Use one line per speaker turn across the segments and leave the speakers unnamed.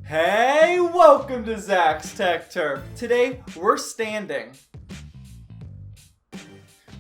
Hey, welcome to Zach's Tech Turf. Today, we're standing.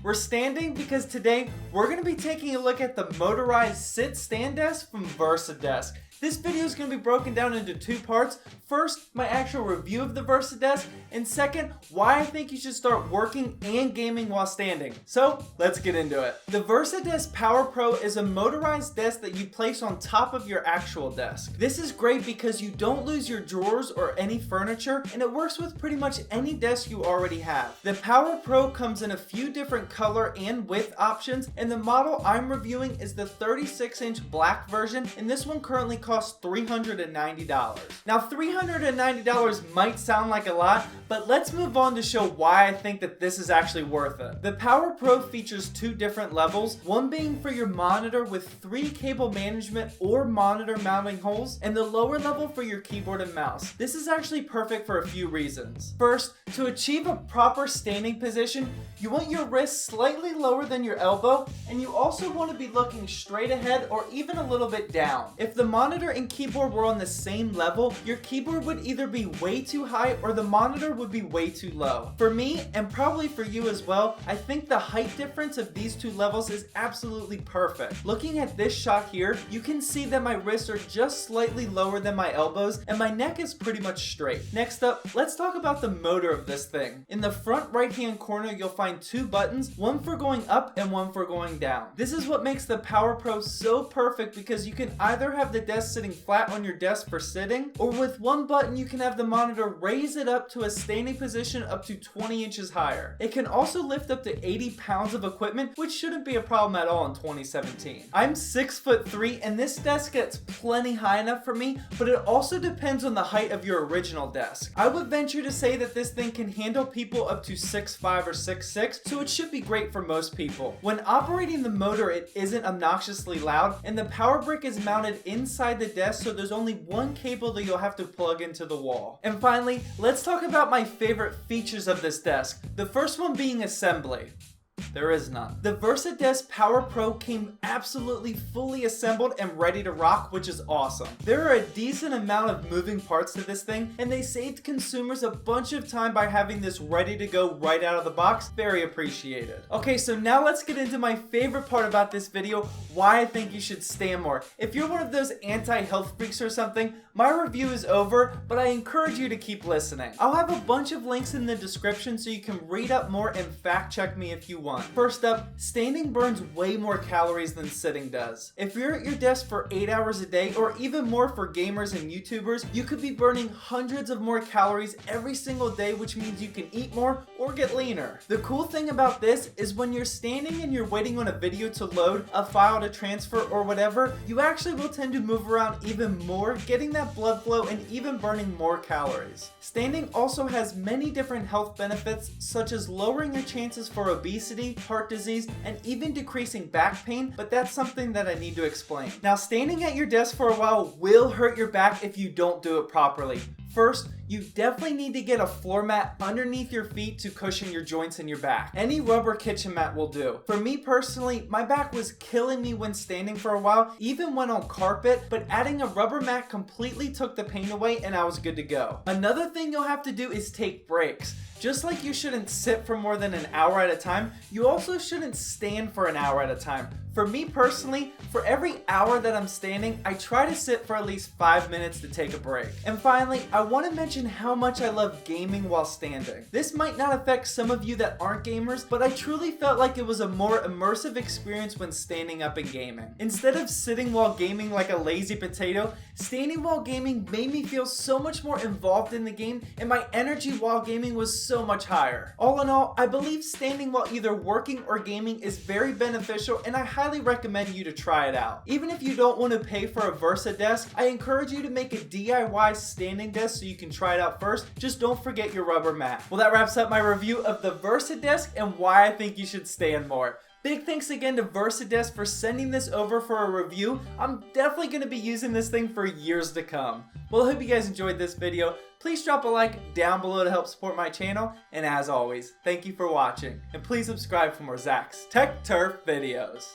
We're standing because today, we're going to be taking a look at the motorized sit-stand desk from VersaDesk. This video is going to be broken down into two parts. First, my actual review of the VersaDesk, and second, why I think you should start working and gaming while standing. So, let's get into it. The VersaDesk Power Pro is a motorized desk that you place on top of your actual desk. This is great because you don't lose your drawers or any furniture, and it works with pretty much any desk you already have. The Power Pro comes in a few different color and width options, and the model I'm reviewing is the 36-inch black version, and this one currently costs $390. Now, $390 might sound like a lot, but let's move on to show why I think that this is actually worth it. The Power Pro features two different levels, one being for your monitor with 3 cable management or monitor mounting holes, and the lower level for your keyboard and mouse. This is actually perfect for a few reasons. First, to achieve a proper standing position, you want your wrist slightly lower than your elbow, and you also want to be looking straight ahead or even a little bit down. If the monitor and keyboard were on the same level, your keyboard would either be way too high or the monitor would be way too low. For me, and probably for you as well, I think the height difference of these two levels is absolutely perfect. Looking at this shot here, you can see that my wrists are just slightly lower than my elbows and my neck is pretty much straight. Next up, let's talk about the motor of this thing. In the front right hand corner, you'll find 2 buttons, one for going up and one for going down. This is what makes the Power Pro so perfect because you can either have the desk sitting flat on your desk for sitting, or with one button you can have the monitor raise it up to a standing position up to 20 inches higher. It can also lift up to 80 pounds of equipment, which shouldn't be a problem at all in 2017. I'm 6'3" and this desk gets plenty high enough for me, but it also depends on the height of your original desk. I would venture to say that this thing can handle people up to 6'5" or 6'6", so it should be great for most people. When operating the motor, it isn't obnoxiously loud, and the power brick is mounted inside the desk, so there's only one cable that you'll have to plug into the wall. And finally, let's talk about my favorite features of this desk. The first one being assembly. There is none. The VersaDesk Power Pro came absolutely fully assembled and ready to rock, which is awesome. There are a decent amount of moving parts to this thing, and they saved consumers a bunch of time by having this ready to go right out of the box. Very appreciated. Okay, so now let's get into my favorite part about this video, why I think you should stand more. If you're one of those anti-health freaks or something, my review is over, but I encourage you to keep listening. I'll have a bunch of links in the description so you can read up more and fact check me if you want. First up, standing burns way more calories than sitting does. If you're at your desk for 8 hours a day, or even more for gamers and YouTubers, you could be burning hundreds of more calories every single day, which means you can eat more or get leaner. The cool thing about this is when you're standing and you're waiting on a video to load, a file to transfer, or whatever, you actually will tend to move around even more, getting that blood flow and even burning more calories. Standing also has many different health benefits, such as lowering your chances for obesity, heart disease, and even decreasing back pain, but that's something that I need to explain. Now, standing at your desk for a while will hurt your back if you don't do it properly. First, you definitely need to get a floor mat underneath your feet to cushion your joints in your back. Any rubber kitchen mat will do. For me personally, my back was killing me when standing for a while, even when on carpet, but adding a rubber mat completely took the pain away and I was good to go. Another thing you'll have to do is take breaks. Just like you shouldn't sit for more than an hour at a time, you also shouldn't stand for an hour at a time. For me personally, for every hour that I'm standing, I try to sit for at least 5 minutes to take a break. And finally, I want to mention how much I love gaming while standing. This might not affect some of you that aren't gamers, but I truly felt like it was a more immersive experience when standing up and gaming. Instead of sitting while gaming like a lazy potato, standing while gaming made me feel so much more involved in the game, and my energy while gaming was so much higher. All in all, I believe standing while either working or gaming is very beneficial, and I highly recommend you to try it out. Even if you don't want to pay for a VersaDesk, I encourage you to make a DIY standing desk so you can try it out first. Just don't forget your rubber mat. Well, that wraps up my review of the VersaDesk and why I think you should stand more. Big thanks again to VersaDesk for sending this over for a review. I'm definitely going to be using this thing for years to come. Well, I hope you guys enjoyed this video. Please drop a like down below to help support my channel. And as always, thank you for watching. And please subscribe for more Zach's Tech Turf videos.